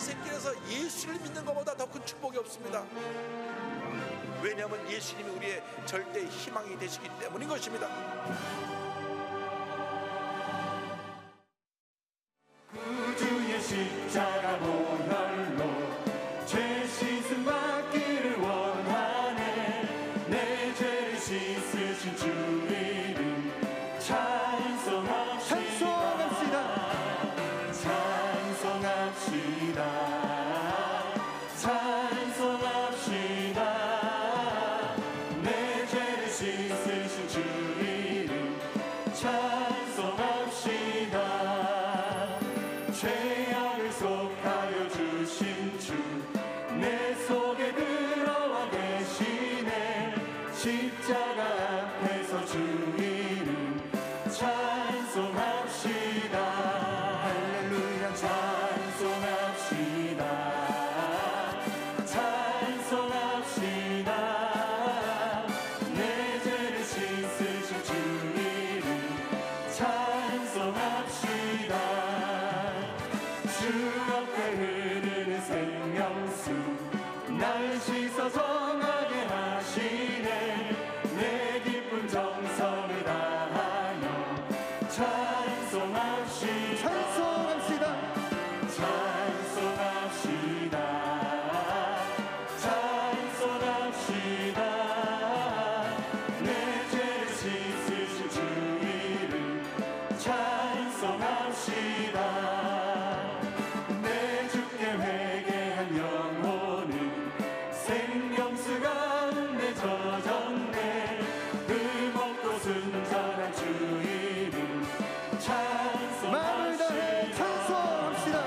새길에서 예수를 믿는 것보다 더 큰 축복이 없습니다. 왜냐하면 예수님이 우리의 절대 희망이 되시기 때문인 것입니다. 구주의 십자가 보혈로 죄 씻음 받기를 원하네. 내 죄를 씻으신 주 이름 찬송합시다. 찬송합시다. 찬송합시다. 내 죄를 씻으신 주 이름 찬송합시다. 죄악을 속하여 주신 주 내 속에 들어와 계시네. 십자가 앞에서 주 이름 찬송합시다. 할렐루야 찬송합시다. 찬송합시다. 내 죄를 씻으신 주 이름 찬송합시다. 주 앞에 흐르는 생명수 날 씻어 정하게 하시네. 내 기쁜 정성을 다하여 찬송합시다. 찬송합시다. 찬송합시다. 내 죄를 씻으신 주 이름 찬송합시다. 내 주께 회개한 영혼은 생명수 가운데 젖었네. 흠없고 순전한 주 이름 마음을 다해 찬송합시다.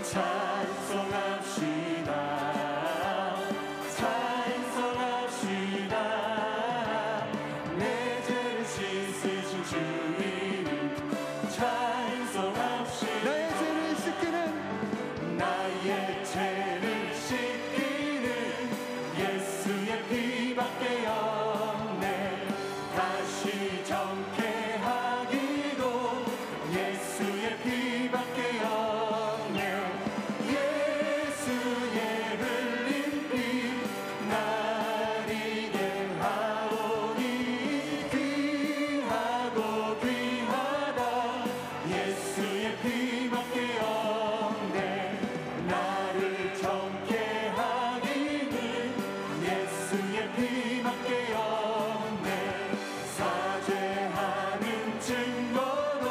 찬송합시다. 찬송합시다. 내 죄를 씻으신 주 이름 찬송합시다. 나의 죄를 씻기는 나의 죄를 씻기는 예수의 피밖에 없네. 다시 정케 하기도 예수의 피밖에 없네. 예수의 흘린 피 날 이게 하오니 귀하고 귀하다. 예수의 피밖에 없네. 나를 정케 하기는 예수의 피밖에 없네. 사죄하는 증거로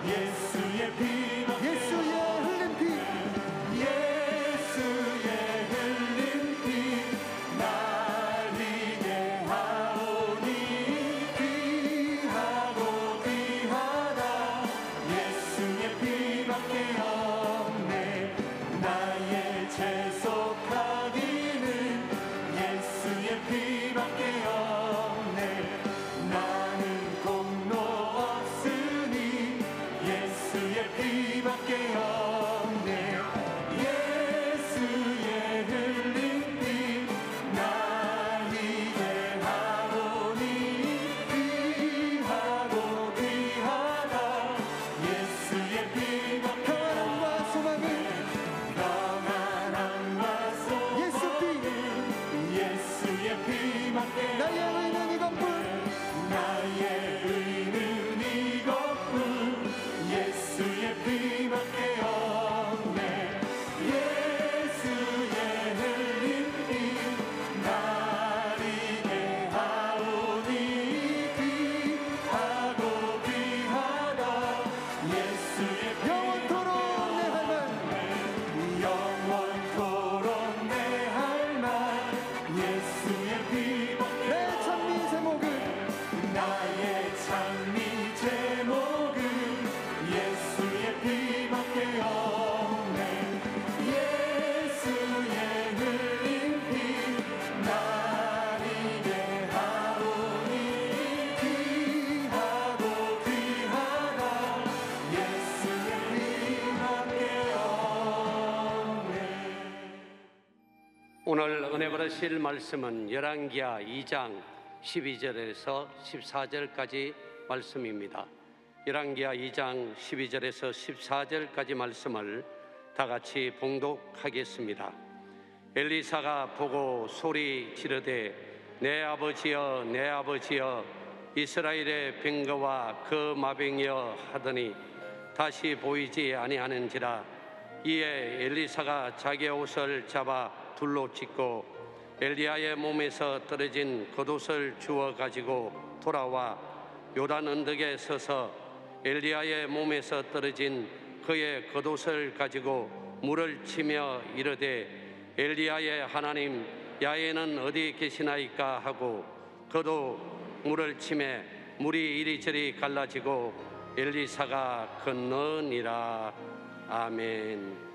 예수의 피밖에 예수의 흘린 피 예수의 흘린 피 날 이게 하오니 귀하고 귀하다. 예수의 피밖에 없네. 나의 죄 속하기는 예수의 피밖에 없네. 나는 공로 없으니 예수의 피밖에 없네. 예수의 흘린 피 날 이게 하오니 귀하고 귀하다. 예수의 피밖에 평안함과 소망을 평안함과 예수 피 예수의 피밖에 나의 의는 이것뿐. 나의 의는 이것뿐. 예수의 피밖에 없네. 예수의 흘린 피 날 이게 하오니 귀하고 귀하다. 예수의 영원토록 내 할 말 영원토록 내 할 말 예수의 피밖에 내 찬미 제목은 나의 찬미 제목은 예수의 피밖에 없네. 예수의 흘린 피 날 이게 하오니 귀하고 귀하다. 예수의 피밖에 없네. 오늘 은혜 받으실 말씀은 열왕기하 2장 12절에서 14절까지 말씀입니다. 열왕기하 2장 12절에서 14절까지 말씀을 다 같이 봉독하겠습니다. 엘리사가 보고 소리 지르되 내 아버지여 내 아버지여 이스라엘의 병거와 그 마병이여 하더니 다시 보이지 아니하는지라. 이에 엘리사가 자기의 옷을 잡아 둘로 찢고 엘리야의 몸에서 떨어진 겉옷을 주워 가지고 돌아와 요단 언덕에 서서 엘리야의 몸에서 떨어진 그의 겉옷을 가지고 물을 치며 이르되 엘리야의 하나님 야훼는 어디 계시나이까 하고 그도 물을 치매 물이 이리저리 갈라지고 엘리사가 건너니라. 아멘.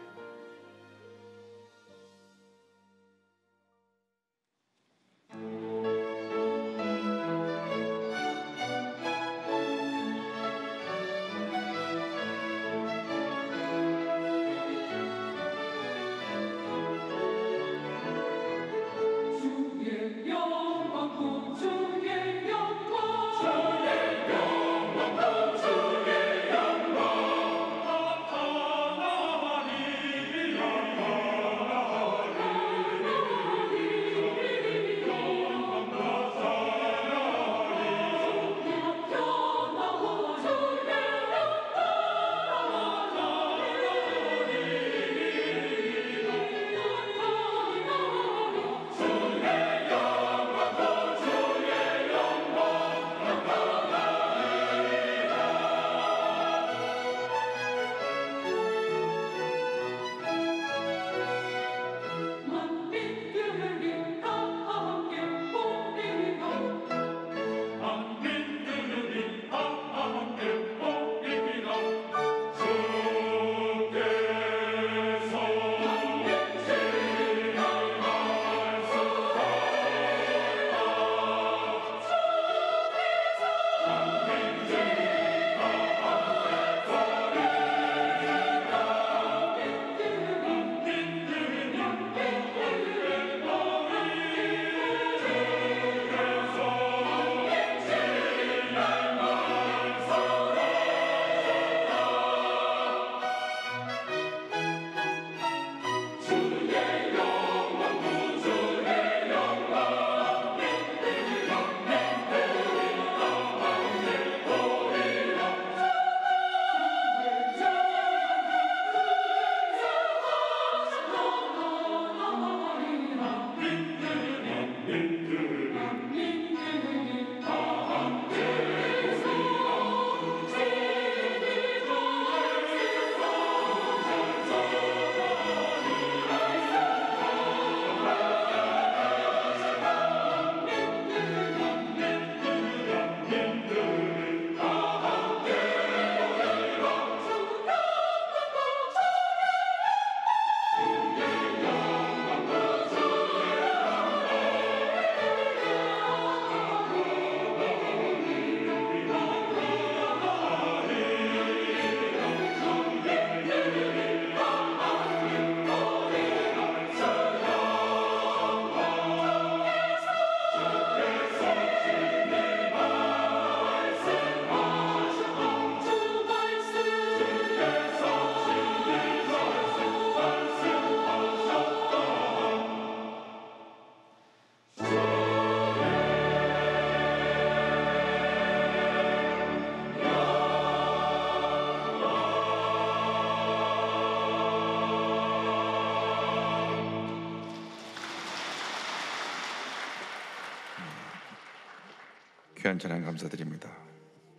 귀한 찬양 감사드립니다.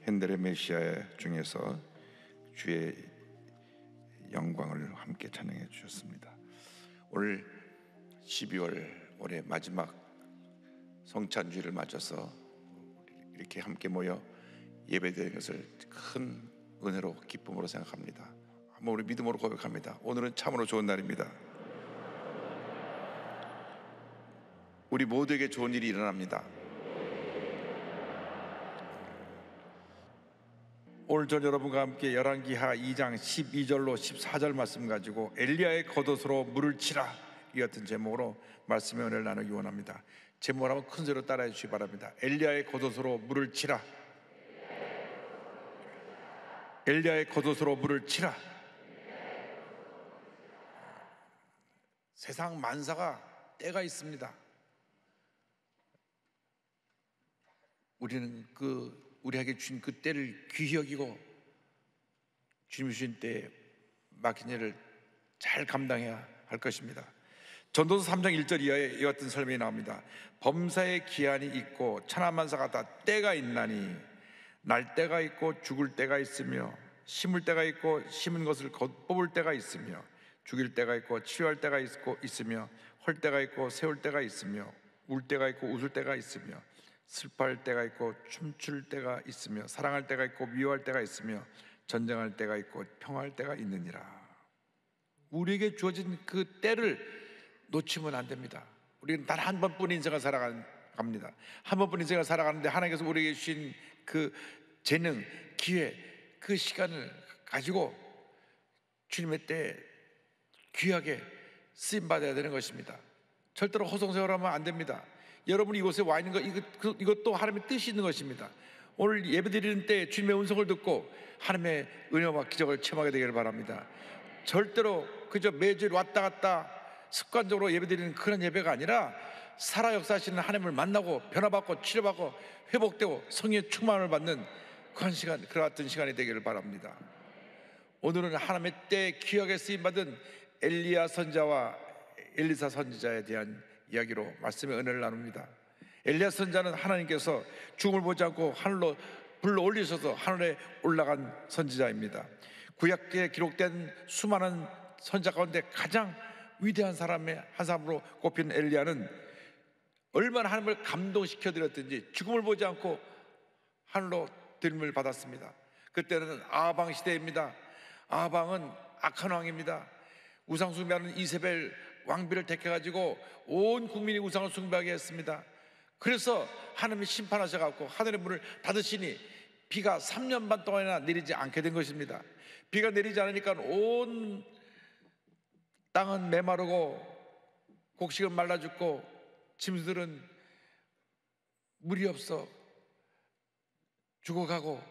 핸델의 메시아 중에서 주의 영광을 함께 찬양해 주셨습니다. 오늘 12월 올해 마지막 성찬주의를 맞아서 이렇게 함께 모여 예배드리는 것을 큰 은혜로 기쁨으로 생각합니다. 한번 우리 믿음으로 고백합니다. 오늘은 참으로 좋은 날입니다. 우리 모두에게 좋은 일이 일어납니다. 오늘 전 여러분과 함께 열왕기하 2장 12절로 14절 말씀 가지고 엘리야의 겉옷으로 물을 치라, 이 같은 제목으로 말씀의 은혜를 나누기 원합니다. 제목을 한번 큰 소리로 따라해 주시기 바랍니다. 엘리야의 겉옷으로 물을 치라. 엘리야의 겉옷으로 물을 치라. 세상 만사가 때가 있습니다. 우리는 우리에게 주신 그 때를 귀히 여기고 주님 주신 때에 맡긴 일을 잘 감당해야 할 것입니다. 전도서 3장 1절 이하에 이와 같은 설명이 나옵니다. 범사의 기한이 있고 천하만사가 다 때가 있나니 날 때가 있고 죽을 때가 있으며 심을 때가 있고 심은 것을 걷뽑을 때가 있으며 죽일 때가 있고 치유할 때가 있으며 헐 때가 있고 세울 때가 있으며 울 때가 있고 웃을 때가 있으며 슬퍼할 때가 있고 춤출 때가 있으며 사랑할 때가 있고 미워할 때가 있으며 전쟁할 때가 있고 평화할 때가 있느니라. 우리에게 주어진 그 때를 놓치면 안 됩니다. 우리는 단 한 번뿐 인생을 살아갑니다. 한 번뿐 인생을 살아가는데 하나님께서 우리에게 주신 그 재능, 기회, 그 시간을 가지고 주님의 때에 귀하게 쓰임받아야 되는 것입니다. 절대로 허송세월하면 안 됩니다. 여러분이 이곳에 와 있는 것, 이것도 하나님의 뜻이 있는 것입니다. 오늘 예배드리는 때 주님의 음성을 듣고 하나님의 은혜와 기적을 체험하게 되기를 바랍니다. 절대로 그저 매주일 왔다 갔다 습관적으로 예배드리는 그런 예배가 아니라 살아 역사하시는 하나님을 만나고 변화받고 치료받고 회복되고 성령의 충만을 받는 그런 시간, 그와 같은 시간이 되기를 바랍니다. 오늘은 하나님의 때에 귀하게 쓰임받은 엘리야 선지자와 엘리사 선지자에 대한 이야기로 말씀의 은혜를 나눕니다. 엘리야 선지자는 하나님께서 죽음을 보지 않고 하늘로 불러 올리셔서 하늘에 올라간 선지자입니다. 구약기에 기록된 수많은 선지자 가운데 가장 위대한 사람의 한 사람으로 꼽힌 엘리야는 얼마나 하나님을 감동시켜 드렸든지 죽음을 보지 않고 하늘로 들림을 받았습니다. 그때는 아방 시대입니다. 아방은 악한 왕입니다. 우상 숭배하는 이세벨 왕비를 택해가지고 온 국민이 우상을 숭배하게 했습니다. 그래서 하나님이 심판하셔갖고 하늘의 문을 닫으시니 비가 3년 반 동안이나 내리지 않게 된 것입니다. 비가 내리지 않으니까 온 땅은 메마르고 곡식은 말라 죽고 짐승들은 물이 없어 죽어가고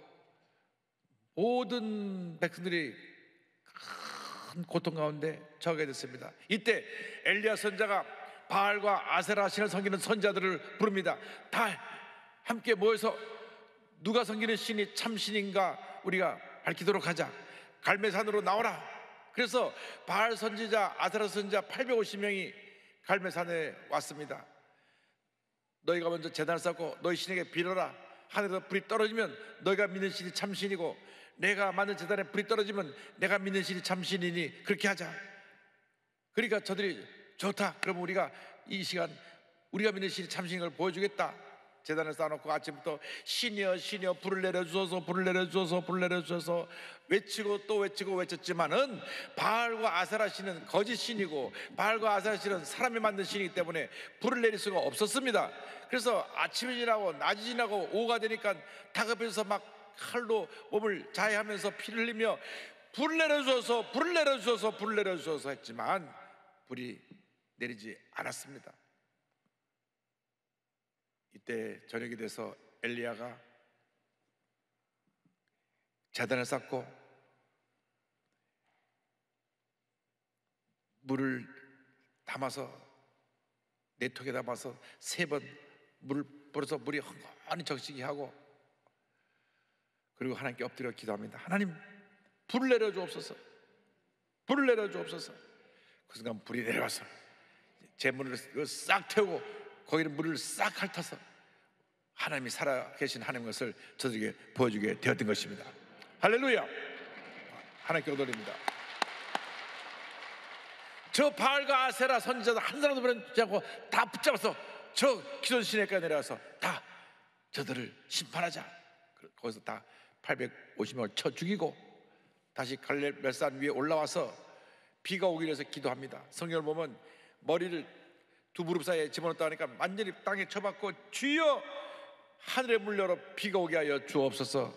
모든 백성들이 큰 고통 가운데 처하게 됐습니다. 이때 엘리야 선지자가 바알과 아세라 신을 섬기는 선지자들을 부릅니다. 다 함께 모여서 누가 섬기는 신이 참 신인가 우리가 밝히도록 하자. 갈매산으로 나오라. 그래서 바알 선지자, 아세라 선지자 850명이 갈매산에 왔습니다. 너희가 먼저 제단을 쌓고 너희 신에게 빌어라. 하늘에서 불이 떨어지면 너희가 믿는 신이 참신이고 내가 만든 제단에 불이 떨어지면 내가 믿는 신이 참신이니 그렇게 하자. 그러니까 저들이 좋다. 그럼 우리가 이 시간 우리가 믿는 신이 참신인 걸 보여주겠다. 제단을 쌓아놓고 아침부터 신이여 신이여 불을 내려주소서 불을 내려주소서 불을 내려주소서 외치고 또 외치고 외쳤지만은 바알과 아세라 신은 거짓 신이고 바알과 아세라 신은 사람이 만든 신이기 때문에 불을 내릴 수가 없었습니다. 그래서 아침이 지나고 낮이 지나고 오후가 되니까 다급해서 막 칼로 몸을 자해하면서 피를 흘리며 불을 내려주소서 불을 내려주소서 불을 내려주소서 했지만 불이 내리지 않았습니다. 이때 저녁이 돼서 엘리야가 제단을 쌓고 물을 담아서 내통에 담아서 3번 물을 뿌려서 물이 헝건히 적시게 하고 그리고 하나님께 엎드려 기도합니다. 하나님 불을 내려주옵소서 불을 내려주옵소서. 그 순간 불이 내려와서 재물을 싹 태우고 거기를 물을 싹 핥아서 하나님이 살아계신 하나님 것을 저들에게 보여주게 되었던 것입니다. 할렐루야. 하나님께 얻어립니다. 저 바알과 아세라 선지자들 한 사람도 버리지 않고 다 붙잡아서 저 기존 시내까지 내려와서 다 저들을 심판하자. 거기서 다 850명을 쳐 죽이고 다시 갈멜산 위에 올라와서 비가 오기 위해서 기도합니다. 성경을 보면 머리를 두 무릎 사이에 집어넣었다 하니까 완전히 땅에 쳐박고 주여 하늘의 문 열어 비가 오게 하여 주옵소서.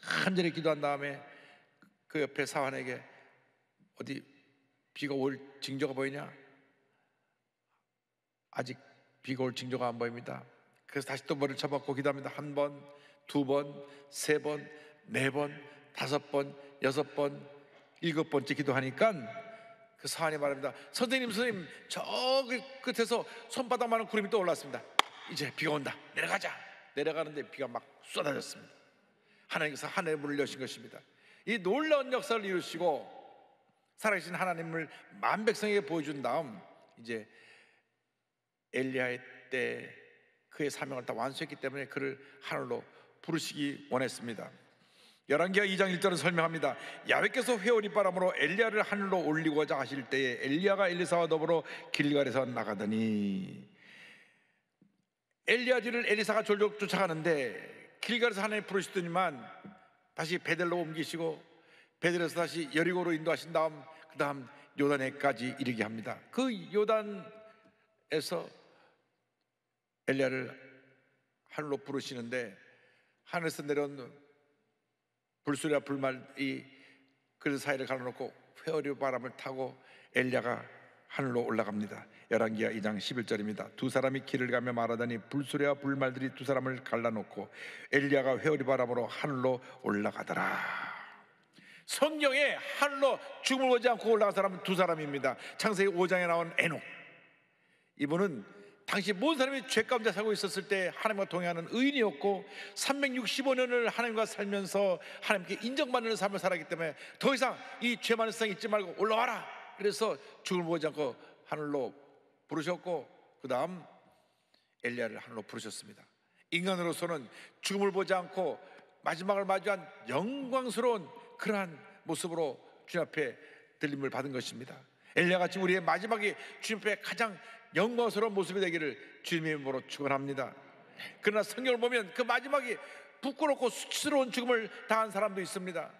간절히 기도한 다음에 그 옆에 사환에게 어디 비가 올 징조가 보이냐? 아직 비가 올 징조가 안 보입니다. 그래서 다시 또 머리를 쳐박고 기도합니다. 1번, 2번, 3번, 4번, 5번, 6번, 7번째 기도하니까 그 그 사환이 말합니다. 선생님, 저 끝에서 손바닥만한 구름이 또 올랐습니다. 이제 비가 온다. 내려가자. 내려가는데 비가 막 쏟아졌습니다. 하나님께서 하늘의 문을 여신 것입니다. 이 놀라운 역사를 이루시고 살아계신 하나님을 만백성에게 보여준 다음 이제 엘리야의 때 그의 사명을 다 완수했기 때문에 그를 하늘로 부르시기 원했습니다. 열왕기하 2장 1절은 설명합니다. 야훼께서 회오리 바람으로 엘리야를 하늘로 올리고자 하실 때에 엘리야가 엘리사와 더불어 길갈에서 나가더니, 엘리야 뒤를 엘리사가 졸졸 쫓아가는데 길갈에서 하나님 부르시더니만 다시 베델로 옮기시고 베델에서 다시 여리고로 인도하신 다음 그 다음 요단에까지 이르게 합니다. 그 요단에서 엘리야를 하늘로 부르시는데 하늘에서 내려온 불소리와 불말이 그 사이를 가로놓고 회오리 바람을 타고 엘리야가 하늘로 올라갑니다. 열왕기하 2장 11절입니다. 두 사람이 길을 가며 말하더니 불소리와 불말들이 두 사람을 갈라놓고 엘리야가 회오리 바람으로 하늘로 올라가더라. 성경에 하늘로 죽음을 보지 않고 올라간 사람은 두 사람입니다. 창세기 5장에 나온 에녹, 이분은 당시 모든 사람이 죄 가운데 살고 있었을 때 하나님과 동행하는 의인이었고 365년을 하나님과 살면서 하나님께 인정받는 삶을 살았기 때문에 더 이상 이 죄 많은 세상 잊지 말고 올라와라. 그래서 죽음을 보지 않고 하늘로 부르셨고 그 다음 엘리야를 하늘로 부르셨습니다. 인간으로서는 죽음을 보지 않고 마지막을 마주한 영광스러운 그러한 모습으로 주님 앞에 들림을 받은 것입니다. 엘리야같이 우리의 마지막이 주님 앞에 가장 영광스러운 모습이 되기를 주님의 이름으로 축원합니다. 그러나 성경을 보면 그 마지막이 부끄럽고 수치스러운 죽음을 당한 사람도 있습니다.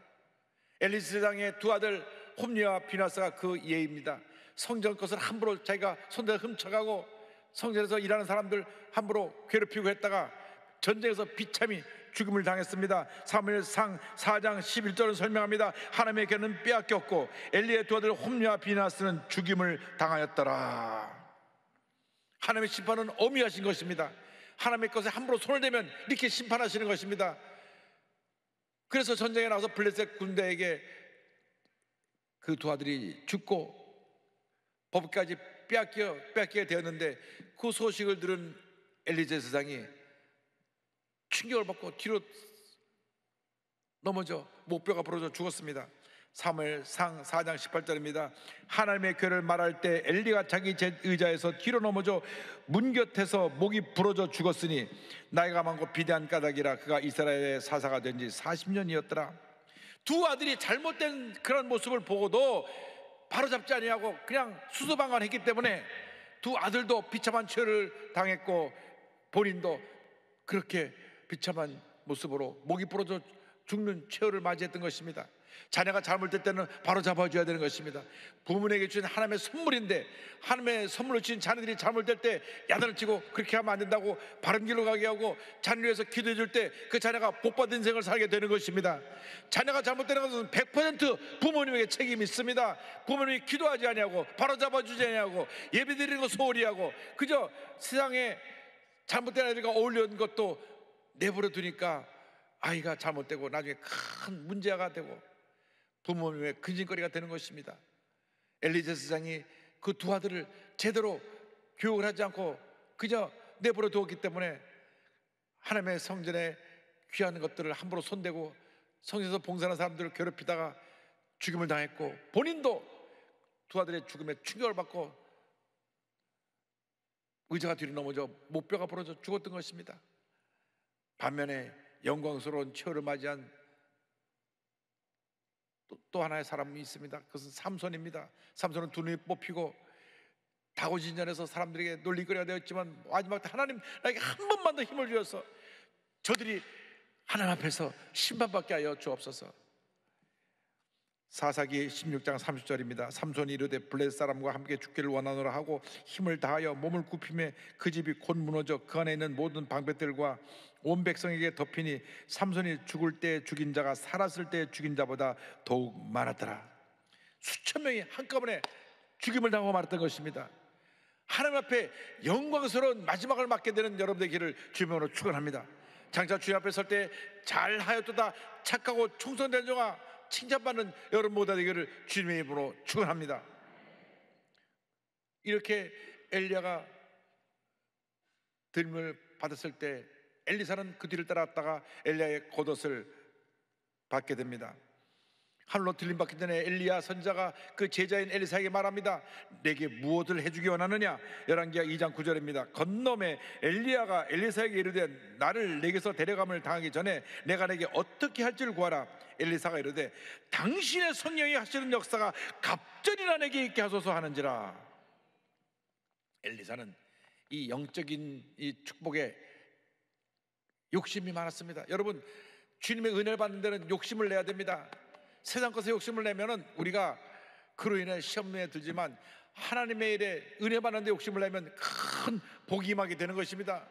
엘리 제사장의 두 아들 홈리와 비나스가 그 예입니다. 성전 것을 함부로 자기가 손대서 훔쳐가고 성전에서 일하는 사람들 함부로 괴롭히고 했다가 전쟁에서 비참히 죽음을 당했습니다. 사무엘상 4장 11절은 설명합니다. 하나님의 견은 빼앗겼고 엘리의 두 아들 홈리와 비나스는 죽임을 당하였더라. 하나님의 심판은 엄미하신 것입니다. 하나님의 것에 함부로 손을 대면 이렇게 심판하시는 것입니다. 그래서 전쟁에 나가서 블레셋 군대에게 그 두 아들이 죽고 법까지 빼앗기게 되었는데 그 소식을 들은 엘리 제사장이 충격을 받고 뒤로 넘어져 목뼈가 부러져 죽었습니다. 사무엘상 4장 18절입니다. 하나님의 괴를 말할 때 엘리가 자기 의자에서 뒤로 넘어져 문 곁에서 목이 부러져 죽었으니 나이가 많고 비대한 까닭이라 그가 이스라엘의 사사가 된 지 40년이었더라. 두 아들이 잘못된 그런 모습을 보고도 바로잡지 아니하고 그냥 수수방관했기 때문에 두 아들도 비참한 처를 당했고 본인도 그렇게 비참한 모습으로 목이 부러져 죽는 최후를 맞이했던 것입니다. 자녀가 잘못될 때는 바로 잡아줘야 되는 것입니다. 부모에게 주신 하나님의 선물인데 하나님의 선물을 주신 자녀들이 잘못될 때 야단을 치고 그렇게 하면 안 된다고 바른 길로 가게 하고 자녀를 위해서 기도해 줄 때 그 자녀가 복받은 인생을 살게 되는 것입니다. 자녀가 잘못되는 것은 100% 부모님에게 책임이 있습니다. 부모님이 기도하지 아니하고 바로 잡아주지 아니하고 예배드리는 거 소홀히 하고 그저 세상에 잘못된 아이들과 어울리는 것도 내버려 두니까 아이가 잘못되고 나중에 큰 문제가 되고 부모님의 근심거리가 되는 것입니다. 엘리 제사장이 그 두 아들을 제대로 교육을 하지 않고 그저 내버려 두었기 때문에 하나님의 성전에 귀한 것들을 함부로 손대고 성전에서 봉사하는 사람들을 괴롭히다가 죽임을 당했고 본인도 두 아들의 죽음에 충격을 받고 의자가 뒤로 넘어져 목뼈가 부러져 죽었던 것입니다. 반면에 영광스러운 최후를 맞이한 또 하나의 사람이 있습니다. 그것은 삼손입니다. 삼손은 두 눈이 뽑히고 다고진전에서 사람들에게 놀림거리가 되었지만 마지막 때 하나님 나에게 한 번만 더 힘을 주셔서 저들이 하나님 앞에서 심판받게 하여 주옵소서. 사사기 16장 30절입니다. 삼손이 이르되 블레셋 사람과 함께 죽기를 원하노라 하고 힘을 다하여 몸을 굽히매 그 집이 곧 무너져 그 안에 있는 모든 방백들과 온 백성에게 덮이니 삼손이 죽을 때 죽인 자가 살았을 때 죽인 자보다 더욱 많았더라. 수천 명이 한꺼번에 죽임을 당하고 말았던 것입니다. 하나님 앞에 영광스러운 마지막을 맞게 되는 여러분의 길을 주님으로 축원합니다. 장차 주님 앞에 설 때 잘하였도다 착하고 충성된 종아 칭찬받는 여러분 모두 되기를 주님의 이름으로 축원합니다. 이렇게 엘리야가 들림을 받았을 때 엘리사는 그 뒤를 따라갔다가 엘리야의 겉옷을 받게 됩니다. 하늘로 들림 받기 전에 엘리야 선지자가 그 제자인 엘리사에게 말합니다. 내게 무엇을 해주기 원하느냐? 열왕기하 2장 9절입니다. 건너매 엘리야가 엘리사에게 이르되 나를 내게서 데려감을 당하기 전에 내가 내게 어떻게 할 줄 구하라. 엘리사가 이르되 당신의 성령이 하시는 역사가 갑절이나 내게 있게 하소서 하는지라. 엘리사는 이 영적인 이 축복에 욕심이 많았습니다. 여러분, 주님의 은혜를 받는 데는 욕심을 내야 됩니다. 세상 것에 욕심을 내면은 우리가 그로 인해 시험에 들지만 하나님의 일에 은혜 받는 데 욕심을 내면 큰 복이 임하게 되는 것입니다.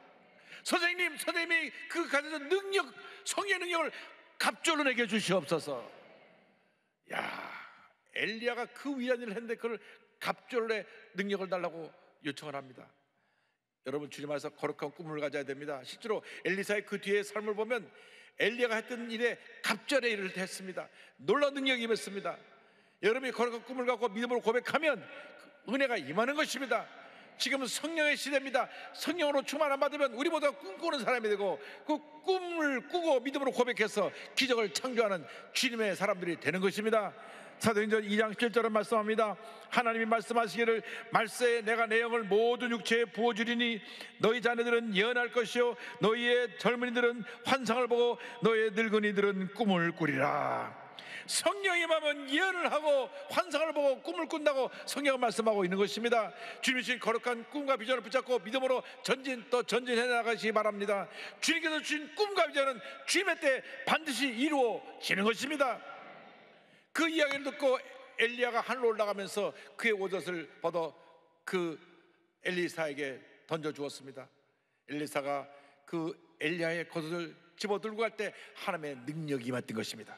선생님이 그 가진 능력, 성의 능력을 갑절로 내게 주시옵소서. 야, 엘리야가 그 위한 일을 했는데 그걸 갑절의 능력을 달라고 요청을 합니다. 여러분, 주님 안에서 거룩한 꿈을 가져야 됩니다. 실제로 엘리사의 그 뒤에 삶을 보면 엘리야가 했던 일에 갑절의 일을 했습니다. 놀라운 능력이 임했습니다. 여러분이 거룩한 꿈을 갖고 믿음으로 고백하면 은혜가 임하는 것입니다. 지금은 성령의 시대입니다. 성령으로 충만함 받으면 우리 모두가 꿈꾸는 사람이 되고 그 꿈을 꾸고 믿음으로 고백해서 기적을 창조하는 주님의 사람들이 되는 것입니다. 사도행전 2장 7절은 말씀합니다. 하나님이 말씀하시기를 말세에 내가 내 영을 모든 육체에 부어주리니 너희 자녀들은 예언할 것이요 너희의 젊은이들은 환상을 보고 너희의 늙은이들은 꿈을 꾸리라. 성령이 임하면 예언을 하고 환상을 보고 꿈을 꾼다고 성경은 말씀하고 있는 것입니다. 주님이 주신 거룩한 꿈과 비전을 붙잡고 믿음으로 전진해 나가시기 바랍니다. 주님께서 주신 꿈과 비전은 주님의 때 반드시 이루어지는 것입니다. 그 이야기를 듣고 엘리야가 하늘로 올라가면서 그의 옷을 벗어 그 엘리사에게 던져주었습니다. 엘리사가 그 엘리야의 겉옷을 집어들고 갈 때 하나님의 능력이 임했던 것입니다.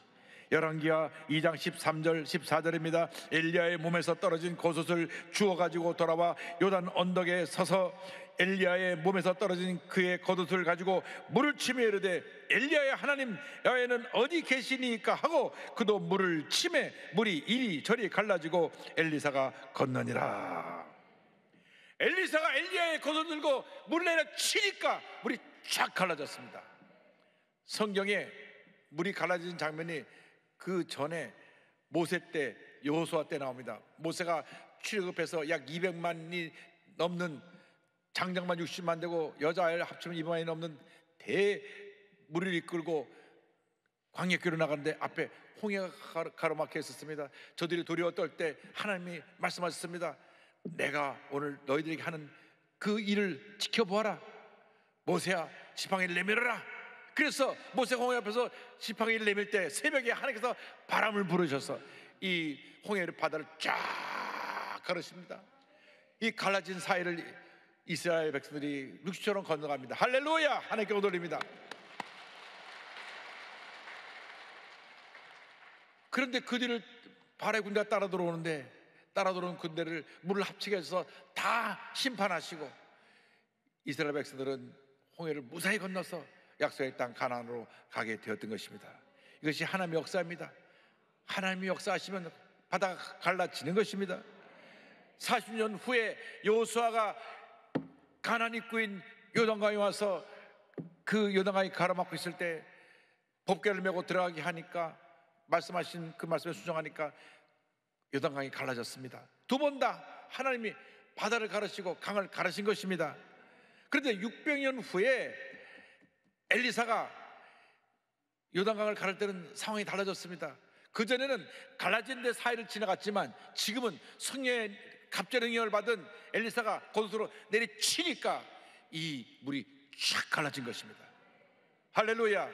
열왕기하 2장 13절 14절입니다. 엘리야의 몸에서 떨어진 겉옷을 주워가지고 돌아와 요단 언덕에 서서 엘리야의 몸에서 떨어진 그의 겉옷을 가지고 물을 치며 이르되 엘리야의 하나님 야훼는 어디 계시니까 하고 그도 물을 치매 물이 이리저리 갈라지고 엘리사가 건너니라. 엘리사가 엘리야의 겉옷을 들고 물을 내려 치니까 물이 쫙 갈라졌습니다. 성경에 물이 갈라진 장면이 그 전에 모세 때 여호수아 때 나옵니다. 모세가 출애굽해서 약 200만이 넘는 장장만 60만 되고 여자아이를 합치면 200만이 넘는 대무리를 이끌고 광야길로 나가는데 앞에 홍해가 가로막혀 있었습니다. 저들이 두려워 떨 때 하나님이 말씀하셨습니다. 내가 오늘 너희들에게 하는 그 일을 지켜보아라. 모세야 지팡이를 내밀어라. 그래서 모세가 홍해 앞에서 지팡이를 내밀 때 새벽에 하나님께서 바람을 부르셔서 이 홍해를 바다를 쫙 가르십니다. 이 갈라진 사이를 이스라엘 백성들이 육지처럼 건너갑니다. 할렐루야! 하나님께 오돌립니다. 그런데 그 뒤를 바라의 군대가 따라 들어오는데 따라 들어오는 군대를 물을 합치게 해서 다 심판하시고 이스라엘 백성들은 홍해를 무사히 건너서 약속의 땅 가나안으로 가게 되었던 것입니다. 이것이 하나님의 역사입니다. 하나님이 역사하시면 바다가 갈라지는 것입니다. 40년 후에 여호수아가 가나안 입구인 요단강에 와서 그 요단강이 가로막고 있을 때 법궤를 메고 들어가게 하니까 말씀하신 그 말씀에 순종하니까 요단강이 갈라졌습니다. 두 번 다 하나님이 바다를 가르시고 강을 가르신 것입니다. 그런데 600년 후에 엘리사가 요단강을 가를 때는 상황이 달라졌습니다. 그전에는 갈라진 데 사이를 지나갔지만 지금은 성령의 갑절의 능력을 받은 엘리사가 겉옷으로 내리치니까 이 물이 쫙 갈라진 것입니다. 할렐루야!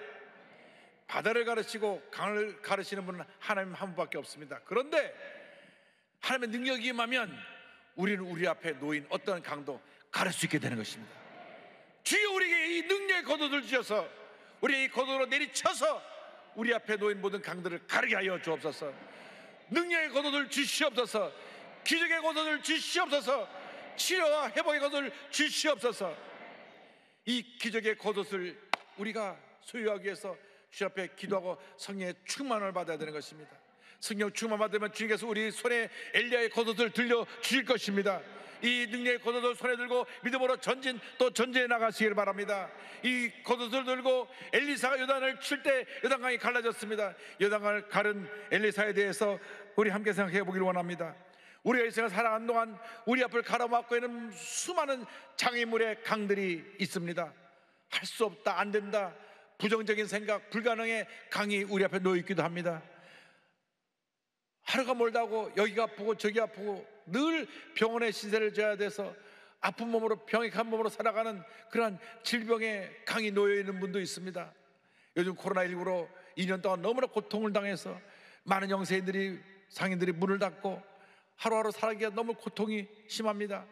바다를 가르치고 강을 가르치는 분은 하나님 한 분밖에 없습니다. 그런데 하나님의 능력이 임하면 우리는 우리 앞에 놓인 어떤 강도 가를 수 있게 되는 것입니다. 주여 우리에게 이 능력의 겉옷을 주셔서 우리 이 겉옷으로 내리쳐서 우리 앞에 놓인 모든 강들을 가르게 하여 주옵소서. 능력의 겉옷을 주시옵소서. 기적의 겉옷을 주시옵소서. 치료와 회복의 겉옷을 주시옵소서. 이 기적의 겉옷을 우리가 소유하기 위해서 주 앞에 기도하고 성령의 충만을 받아야 되는 것입니다. 성령 충만 받으면 주님께서 우리 손에 엘리야의 겉옷을 들려 주실 것입니다. 이 능력의 겉옷을 손에 들고 믿음으로 전진 또 전진해 나가시길 바랍니다. 이 겉옷을 들고 엘리사가 요단을 칠 때 요단강이 갈라졌습니다. 요단강을 가른 엘리사에 대해서 우리 함께 생각해 보길 원합니다. 우리가 일생을 살아가는 동안 우리 앞을 가로막고 있는 수많은 장애물의 강들이 있습니다. 할 수 없다, 안 된다, 부정적인 생각, 불가능의 강이 우리 앞에 놓여 있기도 합니다. 하루가 멀다고 여기가 아프고 저기 아프고 늘 병원에 신세를 져야 돼서 아픈 몸으로 병약한 몸으로 살아가는 그러한 질병의 강이 놓여 있는 분도 있습니다. 요즘 코로나19로 2년 동안 너무나 고통을 당해서 많은 영세인들이, 상인들이 문을 닫고 하루하루 살아가기가 너무 고통이 심합니다.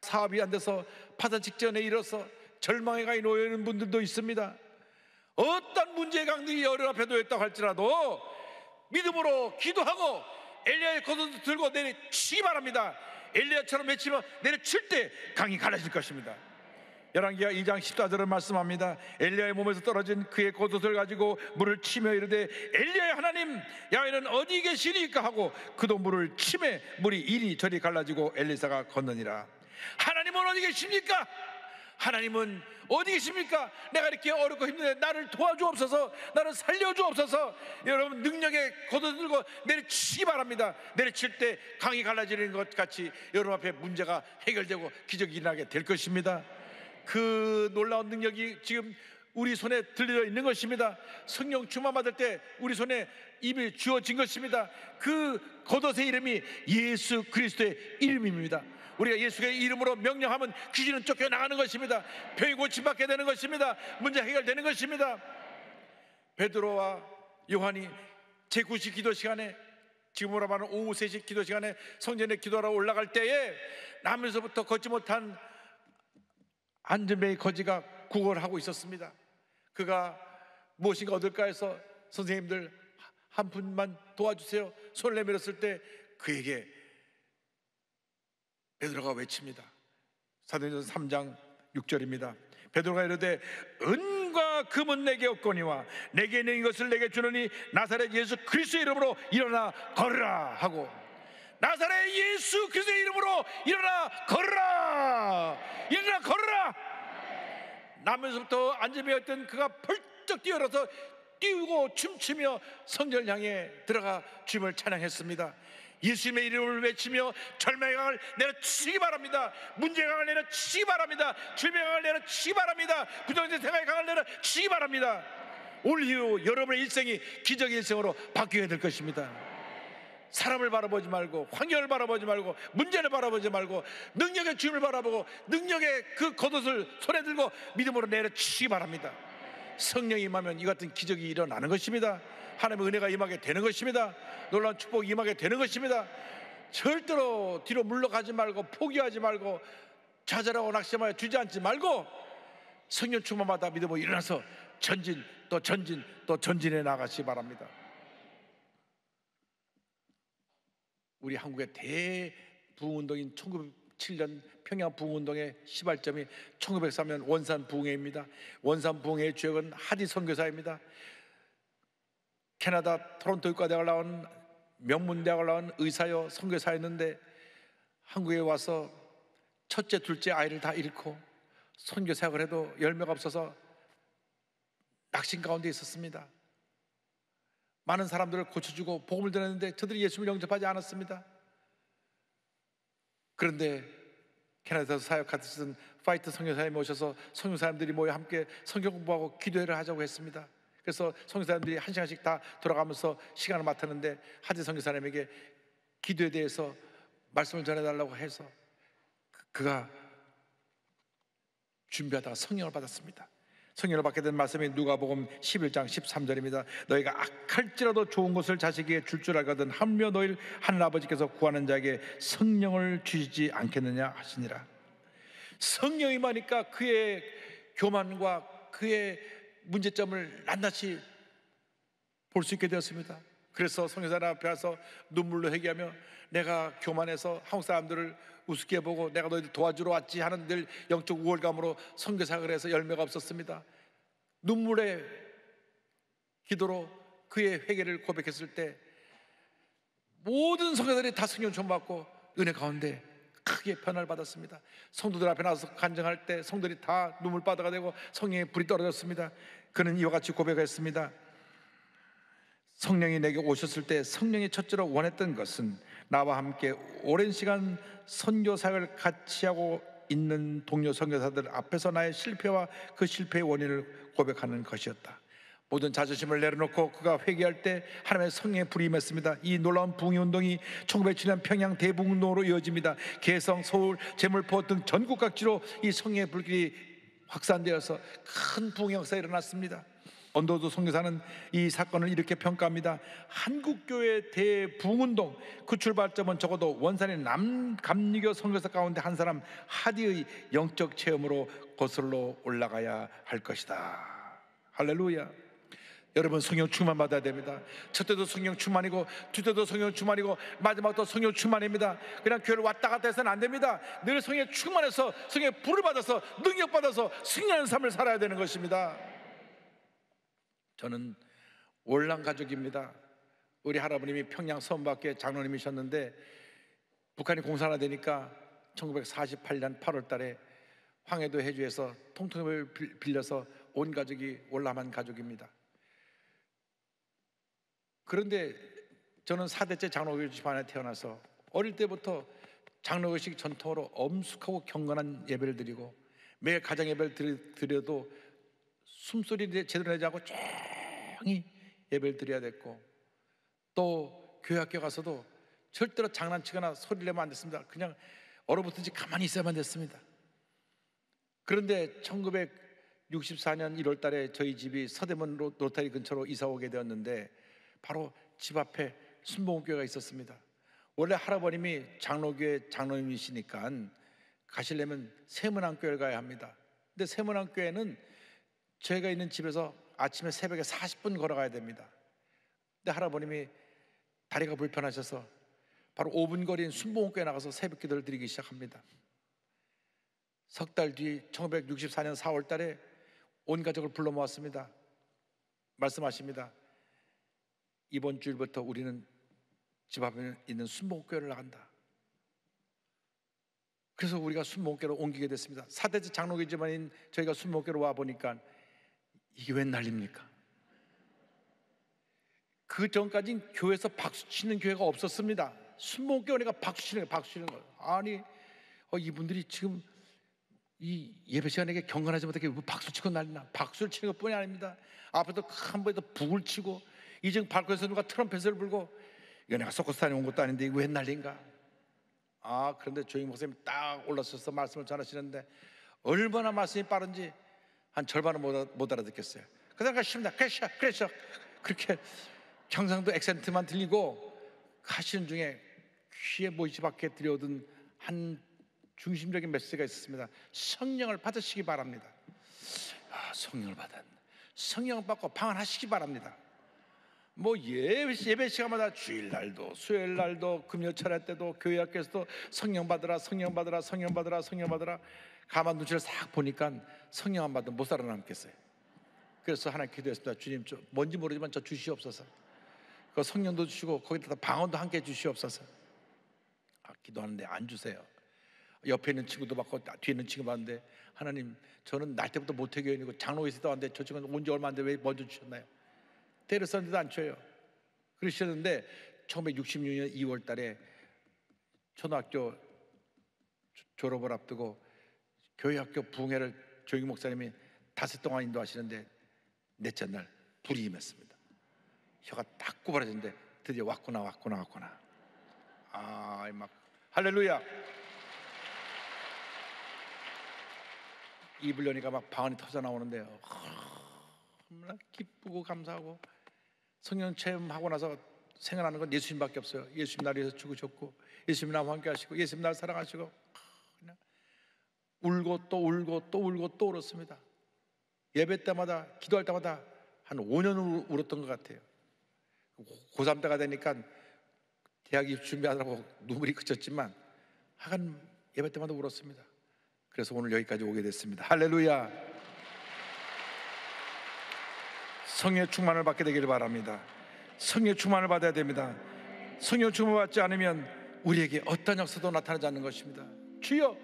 사업이 안 돼서 파산 직전에 이르러서 절망의 강이 놓여 있는 분들도 있습니다. 어떤 문제의 강들이 여러 앞에 놓여 있다고 할지라도 믿음으로 기도하고 엘리야의 겉옷을 들고 내리치기 바랍니다. 엘리야처럼 외치면 내리칠 때 강이 갈라질 것입니다. 열왕기하 2장 14절은 말씀합니다. 엘리야의 몸에서 떨어진 그의 겉옷을 가지고 물을 치며 이르되 엘리야의 하나님 야훼는 어디 계시니까 하고 그도 물을 치매 물이 이리저리 갈라지고 엘리사가 걷느니라. 하나님은 어디 계십니까? 하나님은 어디 계십니까? 내가 이렇게 어렵고 힘든데 나를 도와주옵소서, 나를 살려주옵소서. 여러분 능력의 겉옷을 들고 내리치기 바랍니다. 내리칠 때 강이 갈라지는 것 같이 여러분 앞에 문제가 해결되고 기적이 일어나게 될 것입니다. 그 놀라운 능력이 지금 우리 손에 들려 있는 것입니다. 성령 충만 받을 때 우리 손에 입이 주어진 것입니다. 그 겉옷의 이름이 예수 그리스도의 이름입니다. 우리가 예수의 이름으로 명령하면 귀신은 쫓겨나가는 것입니다. 병이 고침받게 되는 것입니다. 문제 해결되는 것입니다. 베드로와 요한이 제9시 기도 시간에, 지금으로 말하는 오후 3시 기도 시간에 성전에 기도하러 올라갈 때에 남에서부터 걷지 못한 안전뱅이 거지가 구걸을 하고 있었습니다. 그가 무엇인가 얻을까 해서 선생님들 한 분만 도와주세요 손을 내밀었을 때 그에게 베드로가 외칩니다. 사도행전 3장 6절입니다. 베드로가 이르되 은과 금은 내게 없거니와 내게 있는 이것을 내게 주노니 나사렛 예수 그리스도의 이름으로 일어나 걸으라 하고, 나사렛 예수 그리스도의 이름으로 일어나 걸으라, 일어나 걸으라. 나면서부터 안전뱅이였던 그가 펄쩍 뛰어나서 뛰고 춤추며 성전을 향해 들어가 주님을 찬양했습니다. 예수님의 이름을 외치며 절망의 강을 내려치기 바랍니다. 문제의 강을 내려치기 바랍니다. 질병의 강을 내려치기 바랍니다. 부정적인 생각의 강을 내려치기 바랍니다. 올 이후 여러분의 일생이 기적의 일생으로 바뀌게 될 것입니다. 사람을 바라보지 말고, 환경을 바라보지 말고, 문제를 바라보지 말고 능력의 주님을 바라보고 능력의 그 겉옷을 손에 들고 믿음으로 내려치기 바랍니다. 성령이 임하면 이 같은 기적이 일어나는 것입니다. 하나님의 은혜가 임하게 되는 것입니다. 놀라운 축복이 임하게 되는 것입니다. 절대로 뒤로 물러가지 말고, 포기하지 말고, 좌절하고 낙심하여 주저앉지 말고 성령 충만마다 믿음으로 일어나서 전진 또 전진 또 전진해 나가시기 바랍니다. 우리 한국의 대부흥운동인 1907년 평양 부흥운동의 시발점이 1903년 원산 부흥회입니다. 원산 부흥회의 주역은 하디 선교사입니다. 캐나다 토론토 의과대학을 나온 명문대학을 나온 의사요 선교사였는데 한국에 와서 첫째 둘째 아이를 다 잃고 선교 사역을 해도 열매가 없어서 낙심 가운데 있었습니다. 많은 사람들을 고쳐주고 복음을 전했는데 저들이 예수를 영접하지 않았습니다. 그런데 캐나다에서 사역하던 파이트 선교사님이 오셔서 선교사님들이 모여 함께 성경 공부하고 기도회를 하자고 했습니다. 그래서 선교사님들이 한 시간씩 다 돌아가면서 시간을 맡았는데 하디 선교사님에게 기도에 대해서 말씀을 전해달라고 해서 그가 준비하다가 성령을 받았습니다. 성령을 받게 된 말씀이 누가복음 11장 13절입니다. 너희가 악할지라도 좋은 것을 자식에게 줄 줄 알거든 하물며 너희를 하늘아버지께서 구하는 자에게 성령을 주시지 않겠느냐 하시니라. 성령이 임하니까 그의 교만과 그의 문제점을 낱낱이 볼 수 있게 되었습니다. 그래서 선교사님 앞에 와서 눈물로 회개하며 내가 교만해서 한국 사람들을 우습게 보고 내가 너희들 도와주러 왔지 하는 늘 영적 우월감으로 선교사역을 해서 열매가 없었습니다. 눈물의 기도로 그의 회개를 고백했을 때 모든 성도들이 다 성령 충만받고 은혜 가운데 크게 변화를 받았습니다. 성도들 앞에 나와서 간증할 때 성도들이 다 눈물바다가 되고 성령의 불이 떨어졌습니다. 그는 이와 같이 고백했습니다. 성령이 내게 오셨을 때 성령이 첫째로 원했던 것은 나와 함께 오랜 시간 선교 사역을 같이 하고 있는 동료 선교사들 앞에서 나의 실패와 그 실패의 원인을 고백하는 것이었다. 모든 자존심을 내려놓고 그가 회개할 때 하나님의 성령의 불이 임했습니다. 이 놀라운 부흥운동이 1907년 평양 대부흥운동으로 이어집니다. 개성, 서울, 제물포 등 전국 각지로 이 성령의 불길이 확산되어서 큰 부흥 역사가 일어났습니다. 언더우드 선교사는 이 사건을 이렇게 평가합니다. 한국교회 대부흥운동 그 출발점은 적어도 원산의 남감리교 선교사 가운데 한 사람 하디의 영적 체험으로 거슬러 올라가야 할 것이다. 할렐루야. 여러분 성령 충만 받아야 됩니다. 첫 때도 성령 충만이고 두 때도 성령 충만이고 마지막도 성령 충만입니다. 그냥 교회를 왔다 갔다 해서는 안 됩니다. 늘 성령 충만해서 성령의 불을 받아서 능력 받아서 승리하는 삶을 살아야 되는 것입니다. 저는 월남 가족입니다. 우리 할아버님이 평양 서원밖에 장로님이셨는데 북한이 공산화되니까 1948년 8월 달에 황해도 해주에서 통통을 빌려서 온 가족이 월남한 가족입니다. 그런데 저는 4대째 장로교 집안에 태어나서 어릴 때부터 장로교식 전통으로 엄숙하고 경건한 예배를 드리고 매일 가정 예배를 드려도 숨소리 제대로 내지 않고 조용히 예배를 드려야 됐고, 또 교회 학교 가서도 절대로 장난치거나 소리를 내면 안 됐습니다. 그냥 얼어붙은지 가만히 있어야만 됐습니다. 그런데 1964년 1월 달에 저희 집이 서대문 로타리 근처로 이사 오게 되었는데 바로 집 앞에 순복음교회가 있었습니다. 원래 할아버님이 장로교회 장로님이시니까 가시려면 세문안교회를 가야 합니다. 근데 세문안교회는 저희가 있는 집에서 아침에 새벽에 40분 걸어가야 됩니다. 근데 할아버님이 다리가 불편하셔서 바로 5분 거리인 순복음교회 나가서 새벽 기도를 드리기 시작합니다. 석 달 뒤 1964년 4월 달에 온 가족을 불러 모았습니다. 말씀하십니다. 이번 주일부터 우리는 집 앞에 있는 순복음교회를 나간다. 그래서 우리가 순복음교회로 옮기게 됐습니다. 4대째 장로교 집안인 저희가 순복음교회로 와보니까 이게 웬 난리입니까? 그 전까지는 교회에서 박수 치는 교회가 없었습니다. 순복음교회가 박수 치는 거예요. 아니 이분들이 지금 이 예배 시간에 경건하지 못하게 박수 치고 난리나. 박수를 치는 것뿐이 아닙니다. 앞에도 한 번에도 북을 치고 이제 발코니에서 누가 트럼펫을 불고 이거 내가 소코스탄에 온 것도 아닌데 이거 웬 난리인가? 그런데 조영 목사님 딱 올라서서 말씀을 전하시는데 얼마나 말씀이 빠른지 한 절반은 못 알아듣겠어요. 그러니까 쉽니다. 그래서 그렇게 경상도 액센트만 들리고 하시는 중에 귀에 못이 밖에 들려오던 한 중심적인 메시지가 있었습니다. 성령을 받으시기 바랍니다. 성령을 성령을 받고 방언하시기 바랍니다. 뭐 예배 시간마다 주일날도 수요일날도 금요 철야 때도 교회 학교에서도 성령 받으라 가만 눈치를 싹 보니까 성령 안 받으면 못 살아남겠어요. 그래서 하나님 기도했습니다. 주님 뭔지 모르지만 저 주시옵소서. 그 성령도 주시고 거기다 방언도 함께 주시옵소서. 기도하는데 안 주세요. 옆에 있는 친구도 받고 뒤에 있는 친구 받는데 하나님 저는 날 때부터 모태교인이고 장로에서도 왔는데 저 친구는 온 지 얼마 안 됐는데 왜 먼저 주셨나요? 때를 썼는데도 안 줘요. 그러셨는데 1966년 2월 달에 초등학교 졸업을 앞두고 교회 학교 부흥회를 조영희 목사님이 닷새 동안 인도하시는데 넷째 날 불이 임했습니다. 혀가 딱 구부러졌는데 드디어 왔구나. 막 할렐루야. 입을 여니까 막 방언이 터져 나오는데요. 너무나 기쁘고 감사하고 성령 체험하고 나서 생각나는 건 예수님밖에 없어요. 예수님 나를 위해서 죽으셨고 예수님 나와 함께 하시고 예수님 나를 사랑하시고 그냥 울고 또 울었습니다. 예배 때마다 기도할 때마다 한 5년 울었던 것 같아요. 고3 때가 되니까 대학 입시 준비하느라고 눈물이 그쳤지만 하여간 예배 때마다 울었습니다. 그래서 오늘 여기까지 오게 됐습니다. 할렐루야. 성령의 충만을 받게 되기를 바랍니다. 성령의 충만을 받아야 됩니다. 성령 충만받지 않으면 우리에게 어떤 역사도 나타나지 않는 것입니다. 주여,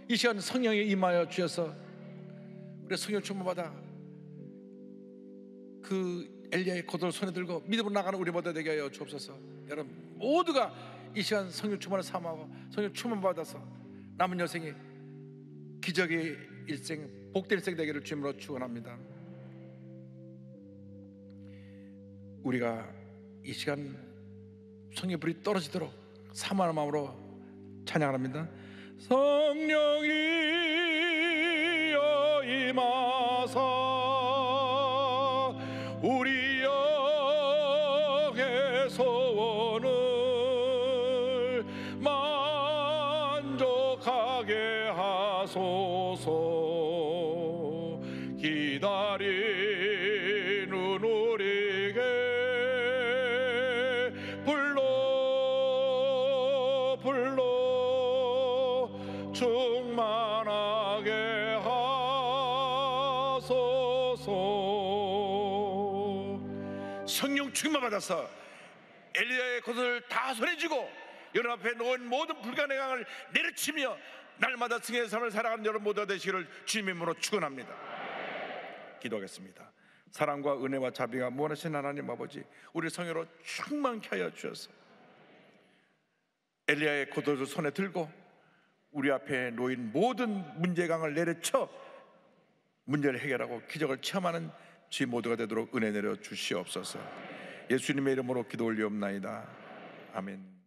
이 시간 성령에 임하여 주셔서 우리 성령 충만받아 그 엘리야의 겉옷을 손에 들고 믿음으로 나가는 우리 모두 되게 하여 주옵소서. 여러분 모두가 이 시간 성령 충만을 삼하고 성령 충만받아서 남은 여생이 기적의 일생, 복된 일생 되기를 주님으로 축원합니다. 우리가 이 시간 성령의 불이 떨어지도록 사모하는 마음으로 찬양합니다. 성령이여 임하사 우리 영의 소원을 만족하게 하소서. 기다리는 우리에게 불러 충만하게 하소서. 성령 충만 받아서 엘리야의 겉옷을 다 손에 쥐고 여러분 앞에 놓은 모든 불가능의 강을 내려치며 날마다 승리의 삶을 살아가는 여러분 모두가 되시기를 주님의 이름으로 축원합니다. 기도하겠습니다. 사랑과 은혜와 자비가 무한하신 하나님 아버지, 우리 성령으로 충만케 하여 주셔서 엘리야의 겉옷을 손에 들고 우리 앞에 놓인 모든 문제강을 내려쳐 문제를 해결하고 기적을 체험하는 저희 모두가 되도록 은혜 내려 주시옵소서. 예수님의 이름으로 기도 올리옵나이다. 아멘.